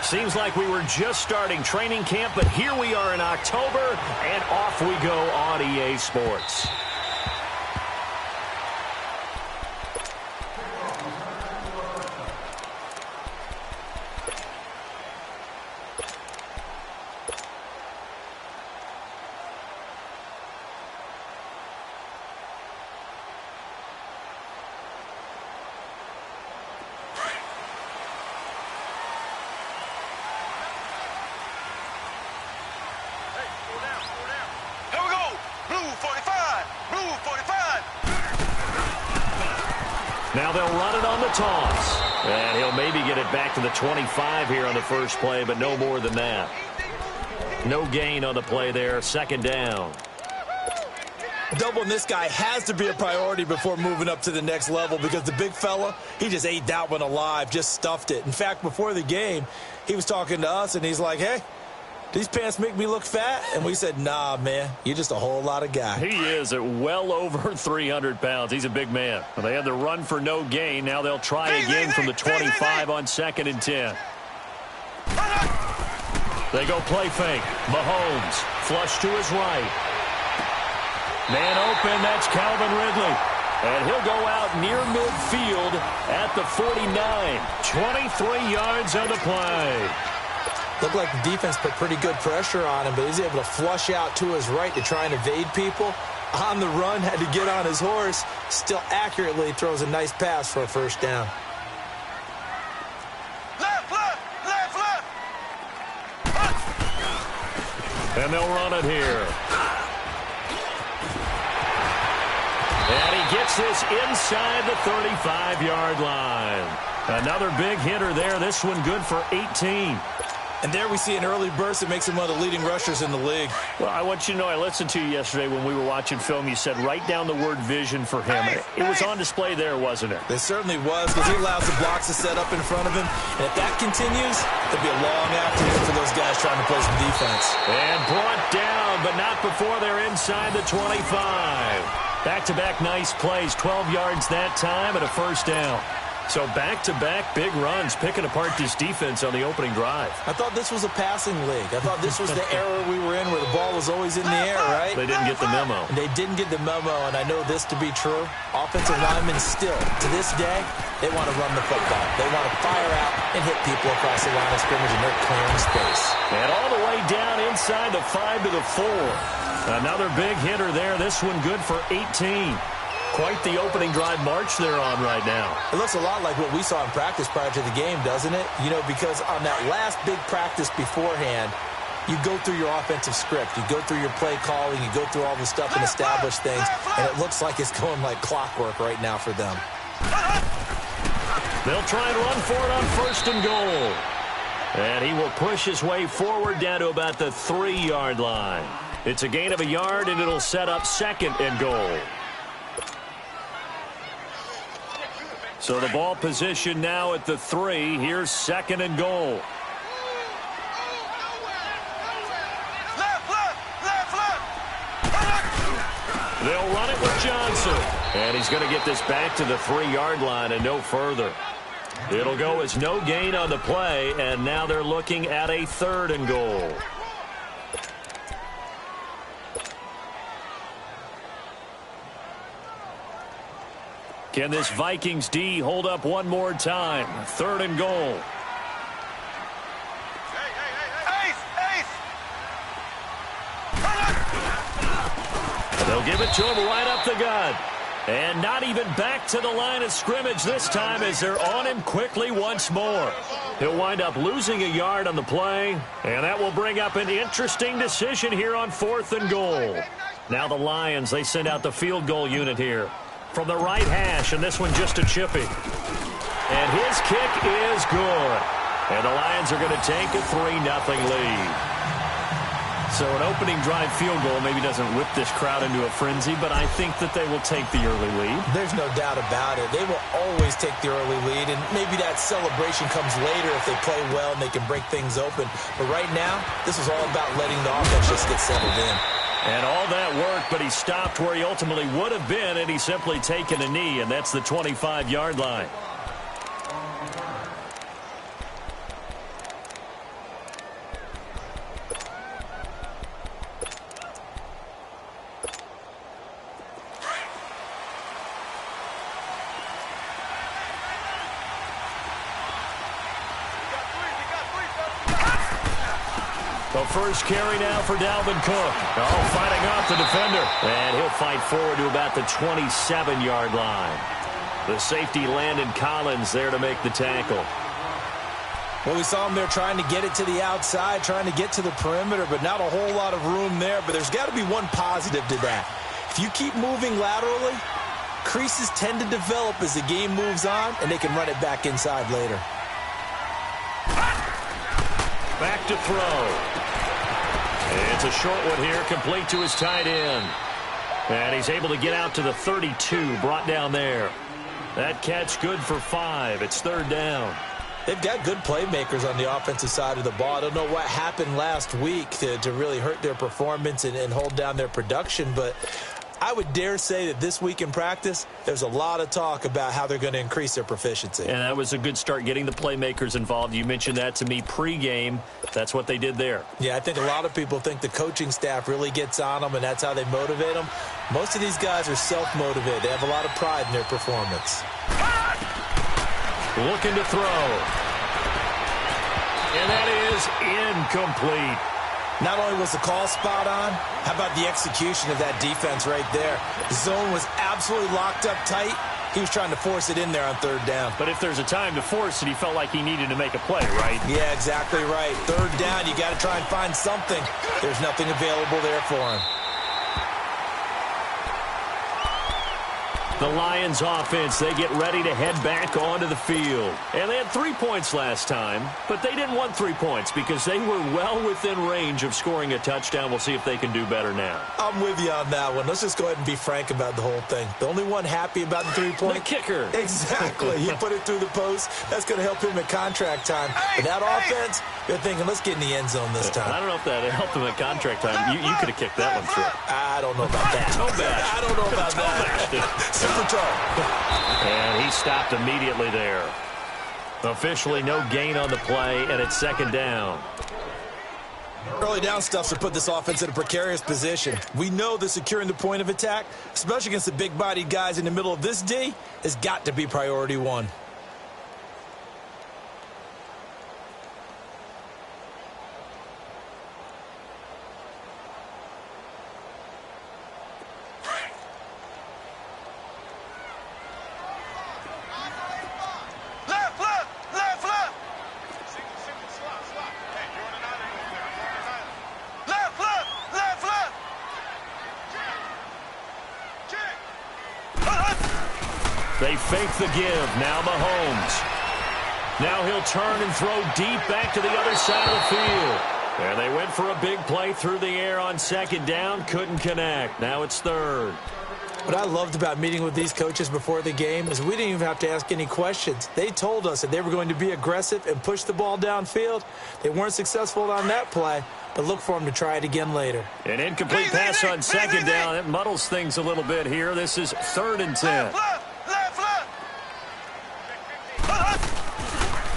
Seems like we were just starting training camp, but here we are in October, and off we go on EA Sports. Now they'll run it on the toss. And he'll maybe get it back to the 25 here on the first play, but no more than that. No gain on the play there, second down. Doubling this guy has to be a priority before moving up to the next level because the big fella, he just ate that one alive, just stuffed it. In fact, before the game, he was talking to us, and he's like, hey, these pants make me look fat? And we said, nah, man, you're just a whole lot of guy. He is at well over 300 pounds. He's a big man. Well, they had the run for no gain. Now they'll try again from the 25 on 2nd and 10. They go play fake. Mahomes, flush to his right. Man open, that's Calvin Ridley. And he'll go out near midfield at the 49. 23 yards on the play. Looked like the defense put pretty good pressure on him, but he's able to flush out to his right to try and evade people. On the run, had to get on his horse. Still accurately throws a nice pass for a first down. Left. And they'll run it here. And he gets this inside the 35-yard line. Another big hitter there. This one good for 18. And there we see an early burst that makes him one of the leading rushers in the league. Well, I want you to know, I listened to you yesterday when we were watching film. You said write down the word vision for him. It was on display there, wasn't it? It certainly was, because he allows the blocks to set up in front of him. And if that continues, it'll be a long afternoon for those guys trying to play some defense. And brought down, but not before they're inside the 25. Back-to-back nice plays, 12 yards that time and a first down. So back-to-back big runs, picking apart this defense on the opening drive. I thought this was a passing league. I thought this was the era we were in where the ball was always in the air, right? They didn't get the memo. And they didn't get the memo, and I know this to be true. Offensive linemen still, to this day, they want to run the football. They want to fire out and hit people across the line of scrimmage, and they're clearing space. And all the way down inside the 5 to the 4. Another big hitter there. This one good for 18. Quite the opening drive march they're on right now. It looks a lot like what we saw in practice prior to the game, doesn't it? You know, because on that last big practice beforehand, you go through your offensive script. You go through your play calling. You go through all the stuff and establish things. And it looks like it's going like clockwork right now for them. They'll try and run for it on 1st and goal. And he will push his way forward down to about the 3-yard line. It's a gain of a yard, and it'll set up 2nd and goal. So the ball position now at the 3. Here's 2nd and goal. They'll run it with Johnson. And he's going to get this back to the 3-yard line and no further. It'll go as no gain on the play, and now they're looking at a 3rd and goal. Can this Vikings D hold up one more time? 3rd and goal. They'll give it to him right up the gut. And not even back to the line of scrimmage this time as they're on him quickly once more. He'll wind up losing a yard on the play, and that will bring up an interesting decision here on 4th and goal. Now the Lions, they send out the field goal unit here. From the right hash, and this one just a chippy. And his kick is good. And the Lions are going to take a 3-0 lead. So an opening drive field goal maybe doesn't whip this crowd into a frenzy, but I think that they will take the early lead. There's no doubt about it. They will always take the early lead, and maybe that celebration comes later if they play well and they can break things open. But right now, this is all about letting the offense just get settled in. And all that work, but he stopped where he ultimately would have been, and he's simply taken a knee, and that's the 25-yard line. The first carry now for Dalvin Cook. Oh, fighting off the defender. And he'll fight forward to about the 27-yard line. The safety, Landon Collins, there to make the tackle. Well, we saw him there trying to get it to the outside, trying to get to the perimeter, but not a whole lot of room there. But there's got to be one positive to that. If you keep moving laterally, creases tend to develop as the game moves on, and they can run it back inside later. Back to throw. It's a short one here, complete to his tight end. And he's able to get out to the 32, brought down there. That catch good for 5. It's third down. They've got good playmakers on the offensive side of the ball. I don't know what happened last week to really hurt their performance and hold down their production, but I would dare say that this week in practice, there's a lot of talk about how they're going to increase their proficiency. And that was a good start, getting the playmakers involved. You mentioned that to me pregame. That's what they did there. Yeah, I think a lot of people think the coaching staff really gets on them, and that's how they motivate them. Most of these guys are self-motivated. They have a lot of pride in their performance. Looking to throw. And that is incomplete. Not only was the call spot on, how about the execution of that defense right there? The zone was absolutely locked up tight. He was trying to force it in there on third down. But if there's a time to force it, he felt like he needed to make a play, right? Yeah, exactly right. Third down, you got to try and find something. There's nothing available there for him. The Lions offense, they get ready to head back onto the field. And they had 3 points last time, but they didn't want 3 points because they were well within range of scoring a touchdown. We'll see if they can do better now. I'm with you on that one. Let's just go ahead and be frank about the whole thing. The only one happy about the 3-point? The kicker. Exactly. He put it through the post. That's going to help him at contract time. But that offense, they're thinking, let's get in the end zone this time. I don't know if that helped him at contract time. You could have kicked that one through. I don't know about that. I don't know about that. Super toe. And he stopped immediately there. Officially no gain on the play, and it's second down. Early down stuffs will put this offense in a precarious position. We know that securing the point of attack, especially against the big-bodied guys in the middle of this D, has got to be priority one. They fake the give. Now Mahomes. Now he'll turn and throw deep back to the other side of the field. And they went for a big play through the air on second down. Couldn't connect. Now it's third. What I loved about meeting with these coaches before the game is we didn't even have to ask any questions. They told us that they were going to be aggressive and push the ball downfield. They weren't successful on that play, but look for them to try it again later. An incomplete pass on second down. It muddles things a little bit here. This is 3rd and 10.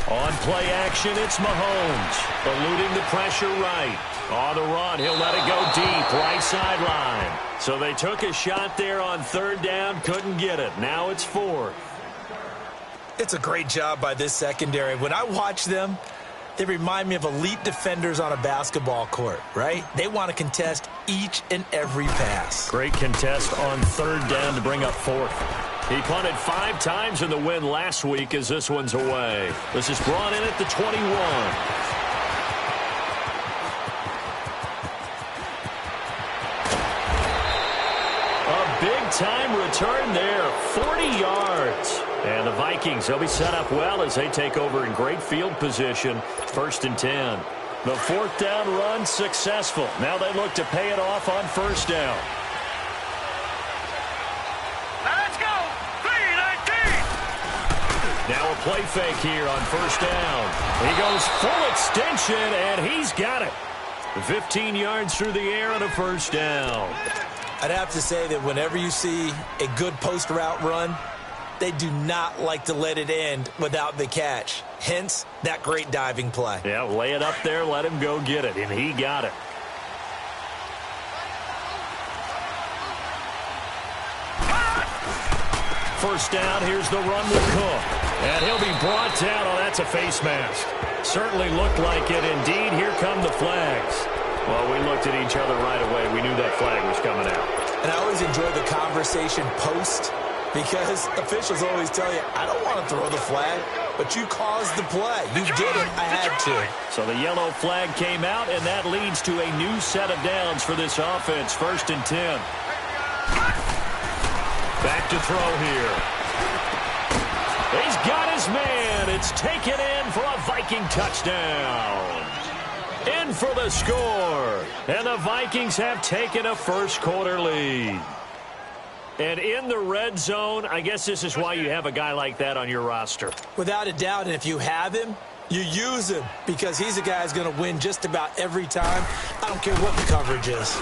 On play action, it's Mahomes. Eluding the pressure right. On the run, he'll let it go deep, right sideline. So they took a shot there on third down, couldn't get it. Now it's 4th. It's a great job by this secondary. When I watch them, they remind me of elite defenders on a basketball court, right? They want to contest each and every pass. Great contest on third down to bring up 4th. He punted 5 times in the win last week as this one's away. This is brought in at the 21. A big-time return there, 40 yards. And the Vikings, they'll be set up well as they take over in great field position. 1st and 10. The 4th down run successful. Now they look to pay it off on 1st down. Now a play fake here on 1st down. He goes full extension, and he's got it. 15 yards through the air on a 1st down. I'd have to say that whenever you see a good post route run, they do not like to let it end without the catch. Hence, that great diving play. Yeah, lay it up there, let him go get it, and he got it. first down. Here's the run with Cook. And he'll be brought down. Oh, that's a face mask. Certainly looked like it. Indeed, here come the flags. Well, we looked at each other right away. We knew that flag was coming out. And I always enjoy the conversation post because officials always tell you, I don't want to throw the flag, but you caused the play. You did it. I had to. So the yellow flag came out, and that leads to a new set of downs for this offense. 1st and 10. Back to throw here. He's got his man. It's taken in for a Viking touchdown. In for the score. And the Vikings have taken a first-quarter lead. And in the red zone, I guess this is why you have a guy like that on your roster. Without a doubt, and if you have him, you use him because he's a guy who's going to win just about every time. I don't care what the coverage is.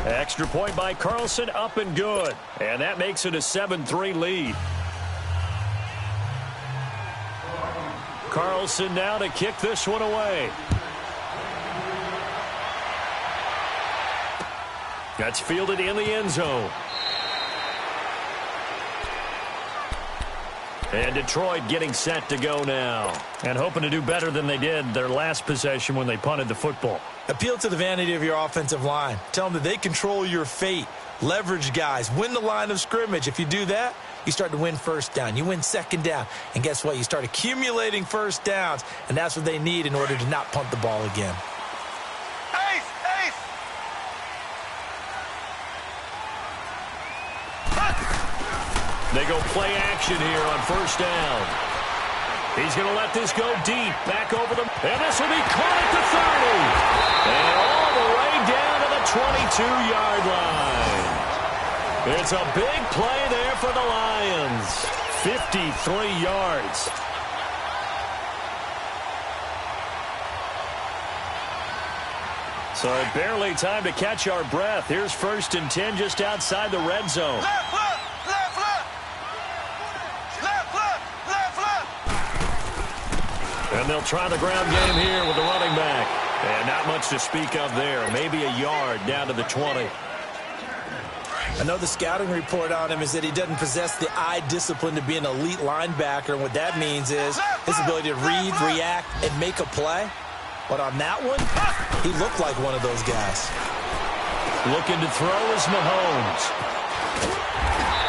Extra point by Carlson, up and good. And that makes it a 7-3 lead. Carlson now to kick this one away. That's fielded in the end zone. And Detroit getting set to go now. And hoping to do better than they did their last possession when they punted the football. Appeal to the vanity of your offensive line. Tell them that they control your fate. Leverage guys. Win the line of scrimmage. If you do that, you start to win first down. You win second down. And guess what? You start accumulating first downs. And that's what they need in order to not punt the ball again. They go play action here on first down. He's going to let this go deep. Back over them. And this will be caught at the 30. And all the way down to the 22-yard line. It's a big play there for the Lions. 53 yards. So barely time to catch our breath. Here's 1st and 10 just outside the red zone. And they'll try the ground game here with the running back. And not much to speak of there. Maybe a yard down to the 20. I know the scouting report on him is that he doesn't possess the eye discipline to be an elite linebacker. And what that means is his ability to read, react, and make a play. But on that one, he looked like one of those guys. Looking to throw is Mahomes.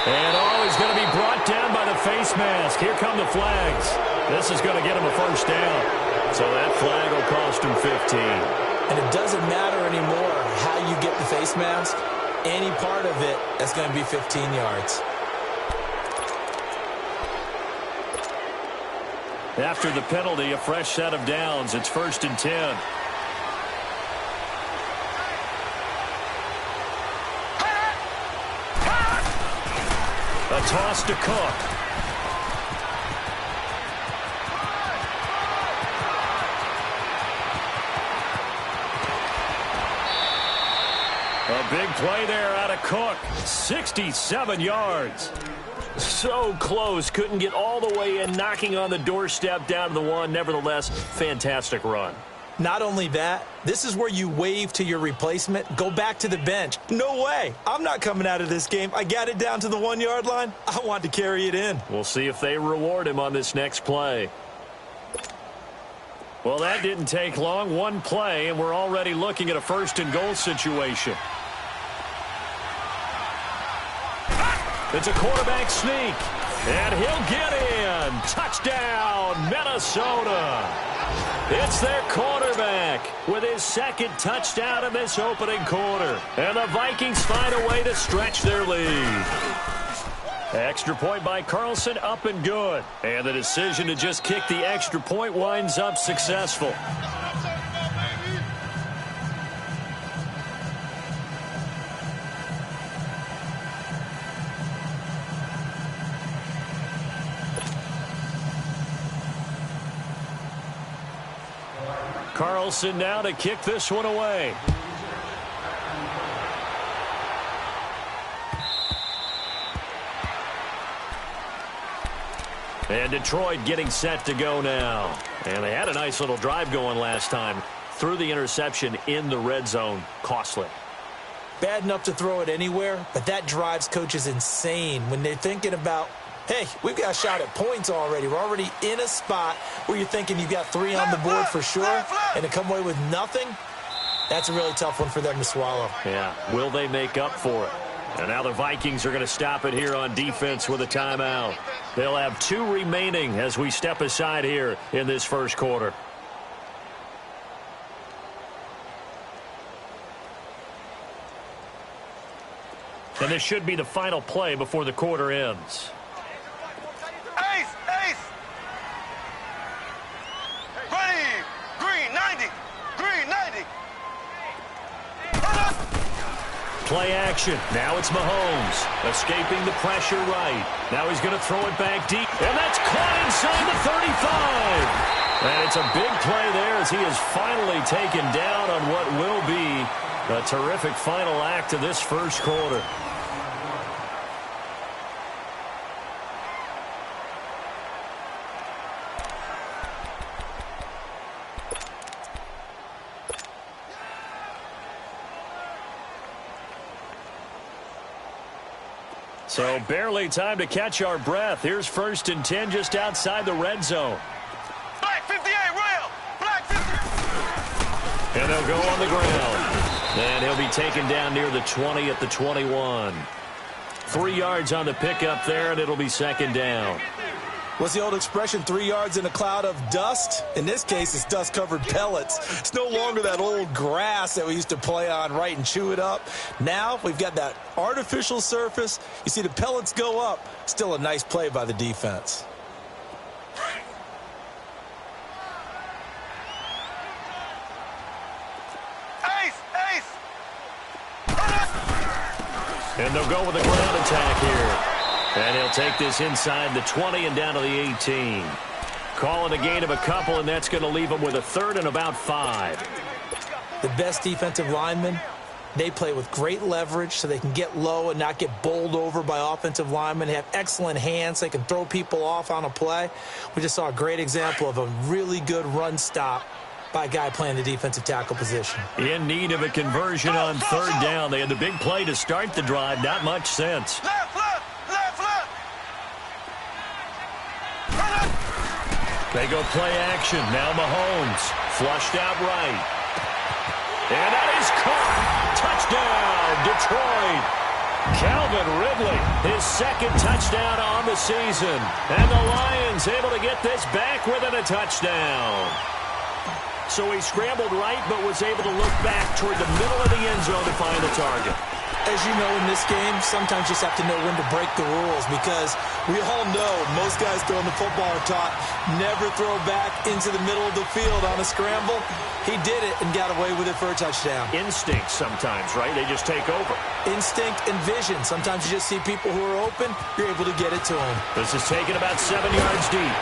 And he's going to be brought down by the face mask. Here come the flags. This is going to get him a first down. So that flag will cost him 15. And it doesn't matter anymore how you get the face mask. Any part of it, that's going to be 15 yards. After the penalty, a fresh set of downs. It's 1st and 10. A toss to Cook. A big play there out of Cook. 67 yards. So close. Couldn't get all the way in, knocking on the doorstep down to the one. Nevertheless, fantastic run. Not only that, this is where you wave to your replacement. Go back to the bench. No way. I'm not coming out of this game. I got it down to the 1 yard line. I want to carry it in. We'll see if they reward him on this next play. Well, that didn't take long. One play, and we're already looking at a 1st and goal situation. It's a quarterback sneak, and he'll get in. Touchdown, Minnesota. It's their quarterback with his 2nd touchdown in this opening quarter. And the Vikings find a way to stretch their lead. Extra point by Carlson, up and good. And the decision to just kick the extra point winds up successful. Carlson now to kick this one away. And Detroit getting set to go now. And they had a nice little drive going last time. Threw the interception in the red zone. Costly. bad enough to throw it anywhere, but that drives coaches insane when they're thinking about, hey, we've got a shot at points already. We're already in a spot where you're thinking you've got 3 on the board for sure, and to come away with nothing, that's a really tough one for them to swallow. Yeah, will they make up for it? And now the Vikings are going to stop it here on defense with a timeout. They'll have 2 remaining as we step aside here in this first quarter. And this should be the final play before the quarter ends. Ace! Ace! Ready! Green 90! Green 90! Play action. Now it's Mahomes escaping the pressure right. Now he's going to throw it back deep. And that's caught inside the 35. And it's a big play there as he is finally taken down on what will be a terrific final act of this first quarter. So barely time to catch our breath. Here's 1st and 10 just outside the red zone. Black 58, Rail! Black 58! And they'll go on the ground. And he'll be taken down near the 20 at the 21. 3 yards on the pickup there, and it'll be 2nd down. What's the old expression, 3 yards in a cloud of dust? In this case, it's dust-covered pellets. It's no longer that old grass that we used to play on, right, and chew it up. Now we've got that artificial surface. You see the pellets go up. Still a nice play by the defense. Ace! Ace! And they'll go with a ground attack here. And he'll take this inside the 20 and down to the 18. Calling a gain of a couple, and that's going to leave him with a 3rd and about 5. The best defensive linemen, they play with great leverage so they can get low and not get bowled over by offensive linemen. They have excellent hands. They can throw people off on a play. We just saw a great example of a really good run stop by a guy playing the defensive tackle position. In need of a conversion on 3rd down. They had the big play to start the drive. Not much sense. Left, left! Left, left! They go play action. Now Mahomes flushed out right. And that is caught. Touchdown, Detroit. Calvin Ridley, his 2nd touchdown on the season. And the Lions able to get this back within a touchdown. So he scrambled right, but was able to look back toward the middle of the end zone to find the target. As you know, in this game, sometimes you just have to know when to break the rules, because we all know most guys throwing the football are taught never throw back into the middle of the field on a scramble. He did it and got away with it for a touchdown. Instinct sometimes, right? They just take over. Instinct and vision. Sometimes you just see people who are open, you're able to get it to them. This is taken about 7 yards deep.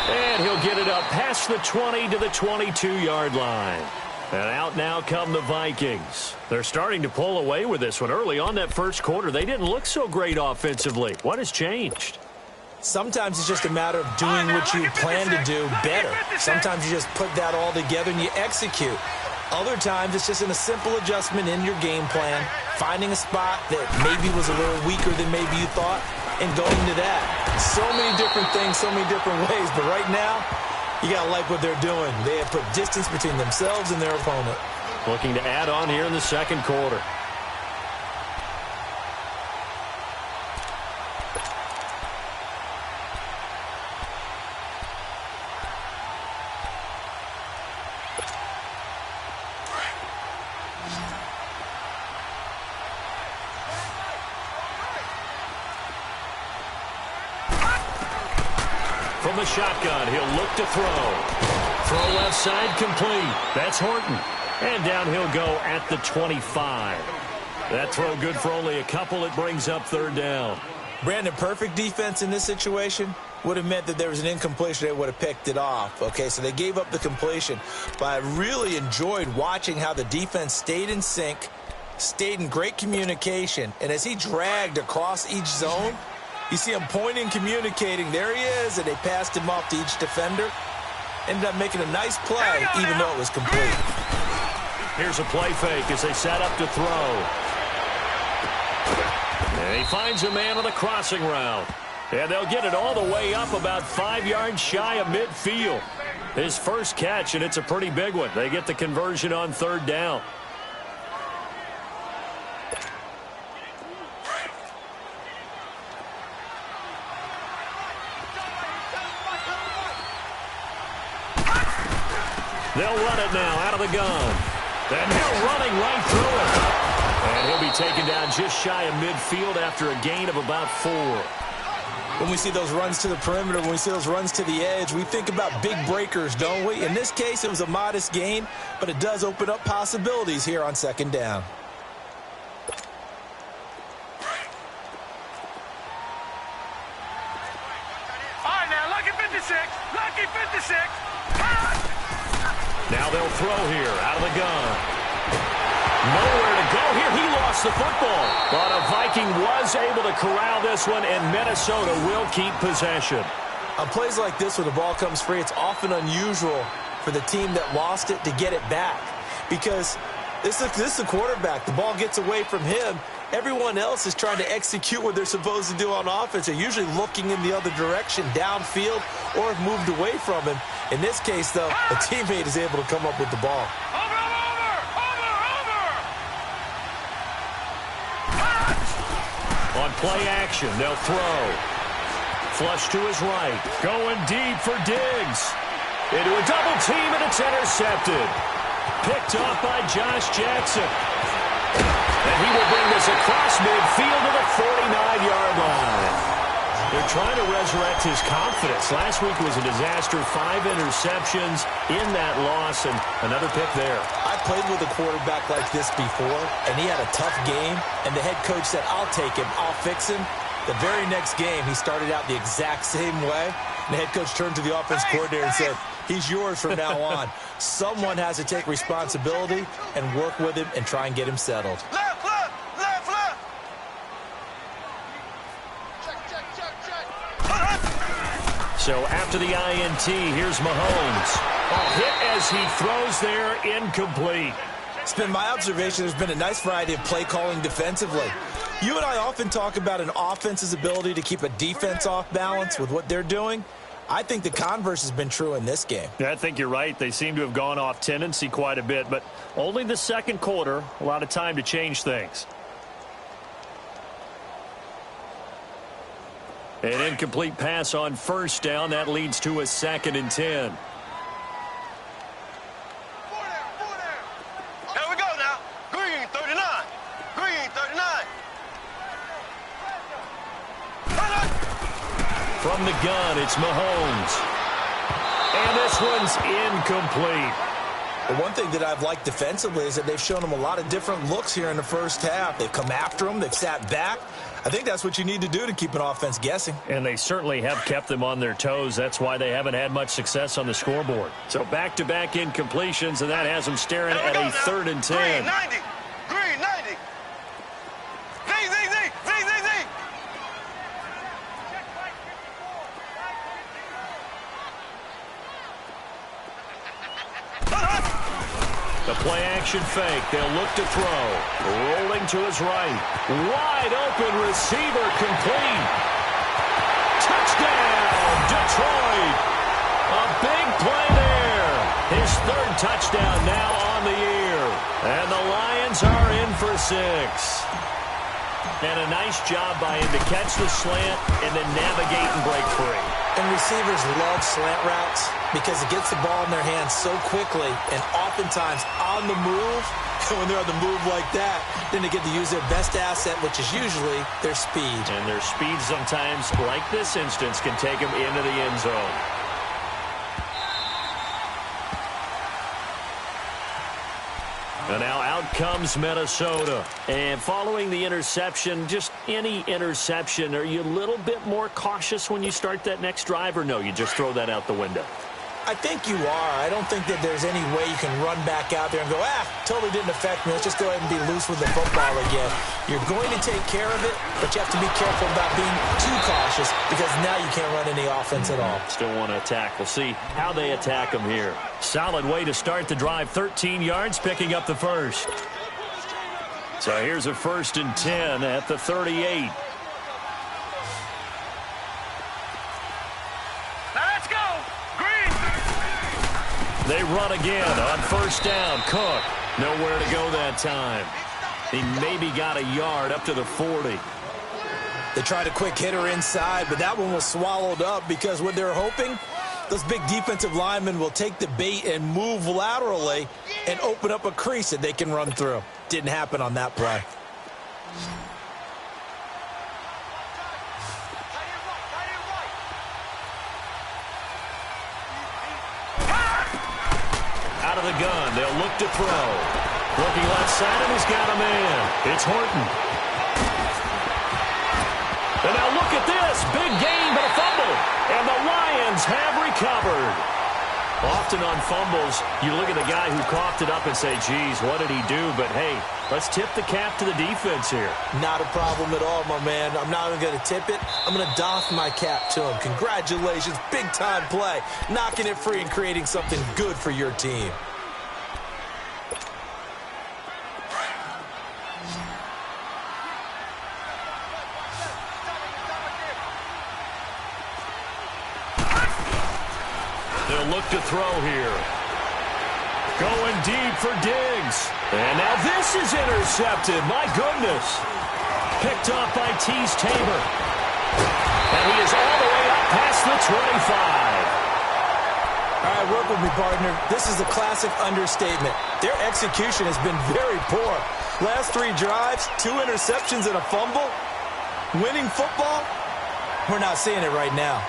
And he'll get it up past the 20 to the 22-yard line. And out now come the Vikings. They're starting to pull away with this one. Early on that first quarter, they didn't look so great offensively. What has changed? Sometimes it's just a matter of doing what you plan to do better. Sometimes you just put that all together and you execute. Other times it's just in a simple adjustment in your game plan, finding a spot that maybe was a little weaker than maybe you thought, and going to that. So many different things, so many different ways. But right now, you got to like what they're doing. They have put distance between themselves and their opponent. Looking to add on here in the second quarter. From the shotgun, he'll look to throw. Throw left side complete. That's Horton. And down he'll go at the 25. That throw good for only a couple. It brings up 3rd down. Brandon, perfect defense in this situation would have meant that there was an incompletion. They would have picked it off. Okay, so they gave up the completion. But I really enjoyed watching how the defense stayed in sync, stayed in great communication. And as he dragged across each zone, you see him pointing, communicating. There he is, and they passed him off to each defender. Ended up making a nice play, even though it was complete. Here's a play fake as they set up to throw. And he finds a man on the crossing route. And they'll get it all the way up about 5 yards shy of midfield. His first catch, and it's a pretty big one. They get the conversion on 3rd down. They'll run it now out of the gun. And they're running right through it. And he'll be taken down just shy of midfield after a gain of about 4. When we see those runs to the perimeter, when we see those runs to the edge, we think about big breakers, don't we? In this case, it was a modest gain, but it does open up possibilities here on 2nd down. All right, now, lucky 56. Lucky 56. Now they'll throw here out of the gun. Nowhere to go here. He lost the football. But a Viking was able to corral this one, and Minnesota will keep possession. On plays like this, when the ball comes free, it's often unusual for the team that lost it to get it back. Because this is the quarterback. The ball gets away from him. Everyone else is trying to execute what they're supposed to do on offense. They're usually looking in the other direction, downfield, or have moved away from him. In this case, though, a teammate is able to come up with the ball. On play action, they'll throw. Flush to his right. Going deep for Diggs. Into a double team, and it's intercepted. Picked off by Josh Jackson. And he will bring this across midfield to the 49-yard line. They're trying to resurrect his confidence. Last week was a disaster. 5 interceptions in that loss, and another pick there. I played with a quarterback like this before, and he had a tough game, and the head coach said, I'll take him, I'll fix him. The very next game, he started out the exact same way, and the head coach turned to the offense coordinator and said, he's yours from now on. Someone has to take responsibility and work with him and try and get him settled. Left, left, left, left. So after the INT, here's Mahomes. Hit as he throws there, incomplete. It's been my observation there's been a nice variety of play calling defensively. You and I often talk about an offense's ability to keep a defense off balance with what they're doing. I think the converse has been true in this game. Yeah, I think you're right. They seem to have gone off tendency quite a bit, but only the 2nd quarter, a lot of time to change things. An incomplete pass on 1st down. That leads to a 2nd and 10. Here we go now. Green 39. Green 39. From the gun, it's Mahomes. And this one's incomplete. The one thing that I've liked defensively is that they've shown them a lot of different looks here in the first half. They've come after them. They've sat back. I think that's what you need to do to keep an offense guessing. And they certainly have kept them on their toes. That's why they haven't had much success on the scoreboard. So back-to-back incompletions, and that has them staring at a 3rd and 10. Green 90. Green 90. Z. The play-action fake. They'll look to throw. Rolling to his right. Wide open receiver complete. Touchdown, Detroit. A big play there. His 3rd touchdown now on the year. And the Lions are in for 6. And a nice job by him to catch the slant and then navigate and break free. And receivers love slant routes because it gets the ball in their hands so quickly and oftentimes on the move. And when they're on the move like that, then they get to use their best asset, which is usually their speed. And their speed sometimes, like this instance, can take them into the end zone. And now out comes Minnesota. And following the interception, just any interception, are you a little bit more cautious when you start that next drive, or no, you just throw that out the window? I think you are. I don't think that there's any way you can run back out there and go, totally didn't affect me. Let's just go ahead and be loose with the football again. You're going to take care of it, but you have to be careful about being too cautious because now you can't run any offense at all. Still want to attack. We'll see how they attack them here. Solid way to start the drive. 13 yards, picking up the first. So here's a 1st and 10 at the 38. Let's go. Green. They run again on 1st down. Cook, nowhere to go that time. He maybe got a yard up to the 40. They tried a quick hitter inside, but that one was swallowed up because what they're hoping, those big defensive linemen will take the bait and move laterally and open up a crease that they can run through. Didn't happen on that play. Out of the gun, they'll look to throw. Looking left side, and he's got a man. It's Horton. And now look at this. Big gain, but a fumble. And the Lions have recovered. Often on fumbles, you look at the guy who coughed it up and say, geez, what did he do? But, hey, let's tip the cap to the defense here. Not a problem at all, my man. I'm not even going to tip it. I'm going to doff my cap to him. Congratulations. Big-time play. Knocking it free and creating something good for your team. They'll look to throw here. Going deep for Diggs. And now this is intercepted. My goodness. Picked off by Tease Tabor. And he is all the way up past the 25. All right, work with me, partner. This is a classic understatement. Their execution has been very poor. Last 3 drives, 2 interceptions and a fumble. Winning football? We're not seeing it right now.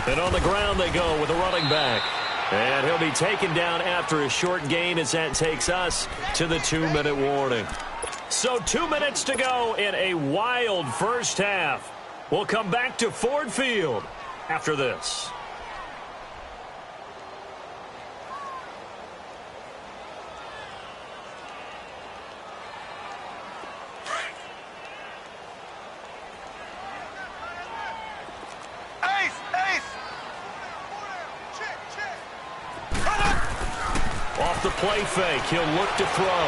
And on the ground they go with a running back. And he'll be taken down after a short gain as that takes us to the 2-minute warning. So 2 minutes to go in a wild first half. We'll come back to Ford Field after this. Off the play fake, he'll look to throw.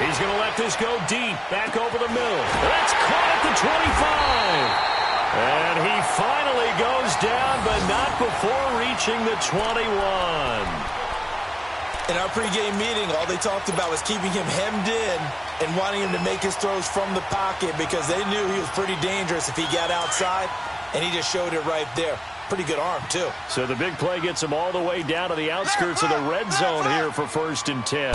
He's going to let this go deep, back over the middle. That's caught at the 25. And he finally goes down, but not before reaching the 21. In our pregame meeting, all they talked about was keeping him hemmed in and wanting him to make his throws from the pocket because they knew he was pretty dangerous if he got outside, and he just showed it right there. Pretty good arm, too. So the big play gets him all the way down to the outskirts of the red zone here for 1st and 10.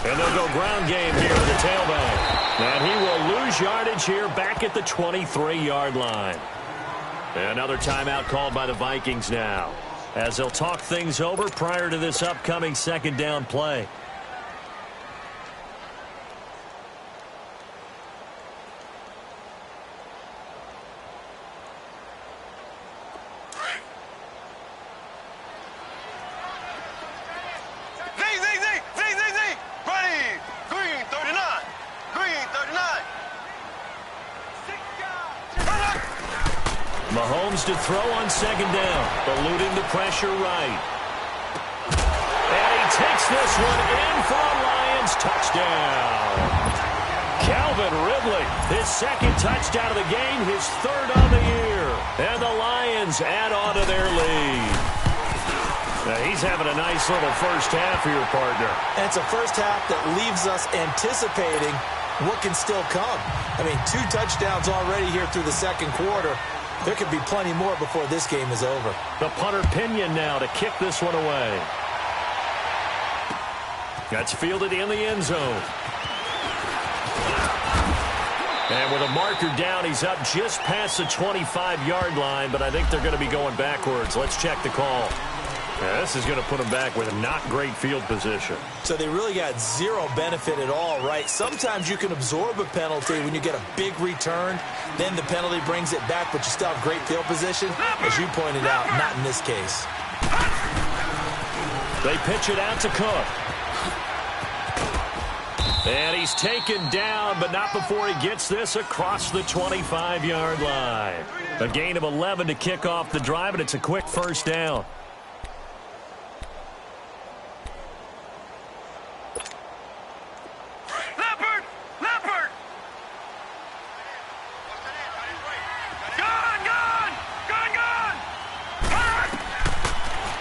And they'll go ground game here at the tailback. And he will lose yardage here back at the 23-yard line. Another timeout called by the Vikings now, as they'll talk things over prior to this upcoming 2nd down play. Mahomes to throw on 2nd down, eluding the pressure right. And he takes this one in for a Lions touchdown. Calvin Ridley, his 2nd touchdown of the game, his 3rd on the year. And the Lions add on to their lead. Now he's having a nice little first half here, partner. And it's a first half that leaves us anticipating what can still come. I mean, 2 touchdowns already here through the 2nd quarter. There could be plenty more before this game is over. The punter Pinion now to kick this one away. That's fielded in the end zone. And with a marker down, he's up just past the 25-yard line, but I think they're going to be going backwards. Let's check the call. Yeah, this is going to put them back with not great field position. So they really got 0 benefit at all, right? Sometimes you can absorb a penalty when you get a big return. Then the penalty brings it back, but you still have great field position. As you pointed out, not in this case. They pitch it out to Cook. And he's taken down, but not before he gets this across the 25-yard line. A gain of 11 to kick off the drive, and it's a quick first down.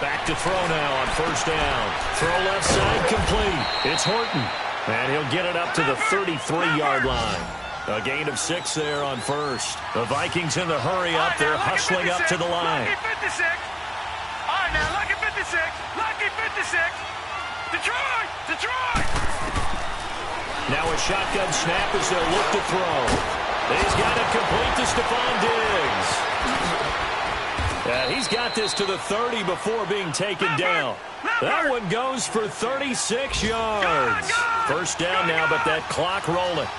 Back to throw now on first down. Throw left side complete. It's Horton. And he'll get it up to the 33-yard line. A gain of 6 there on first. The Vikings in the hurry up. They're hustling up to the line. Lucky 56. All right, now, lucky 56. Lucky 56. Detroit! Detroit! Now a shotgun snap as they'll look to throw. He's got it complete to Stephon Diggs. He's got this to the 30 before being taken down. That one goes for 36 yards. First down now, but that clock rolling.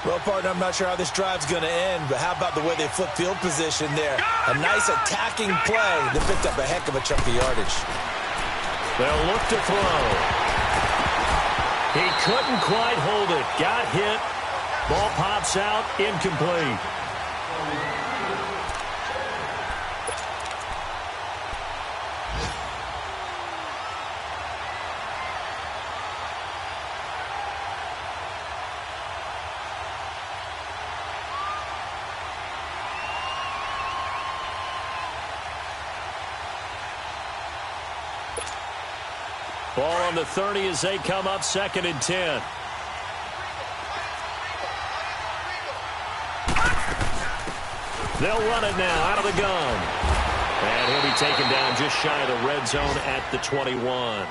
Well, partner, I'm not sure how this drive's going to end, but how about the way they flip field position there? A nice attacking play that picked up a heck of a chunk of yardage. They'll look to throw. He couldn't quite hold it. Got hit. Ball pops out, incomplete. Ball on the 30 as they come up 2nd and 10. They'll run it now out of the gun. And he'll be taken down just shy of the red zone at the 21.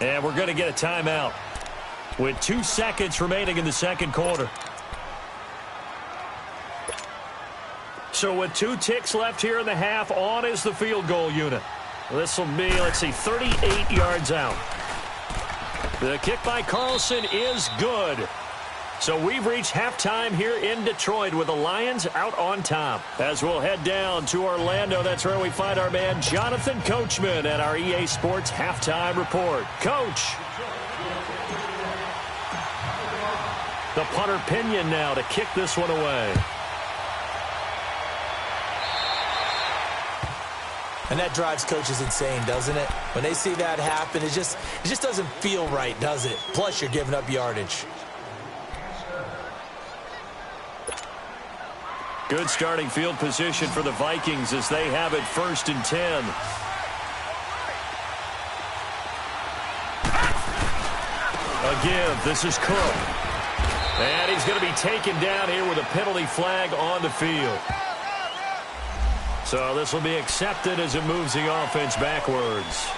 And we're going to get a timeout with 2 seconds remaining in the second quarter. So with 2 ticks left here in the half, on is the field goal unit. This will be, let's see, 38 yards out. The kick by Carlson is good. So we've reached halftime here in Detroit with the Lions out on top. As we'll head down to Orlando, that's where we find our man Jonathan Coachman at our EA Sports Halftime Report. Coach. The punter Pinion now to kick this one away. And that drives coaches insane, doesn't it? When they see that happen, it just doesn't feel right, does it? Plus, you're giving up yardage. Good starting field position for the Vikings as they have it 1st and 10. A give. This is Cook. And he's going to be taken down here with a penalty flag on the field. So this will be accepted as it moves the offense backwards.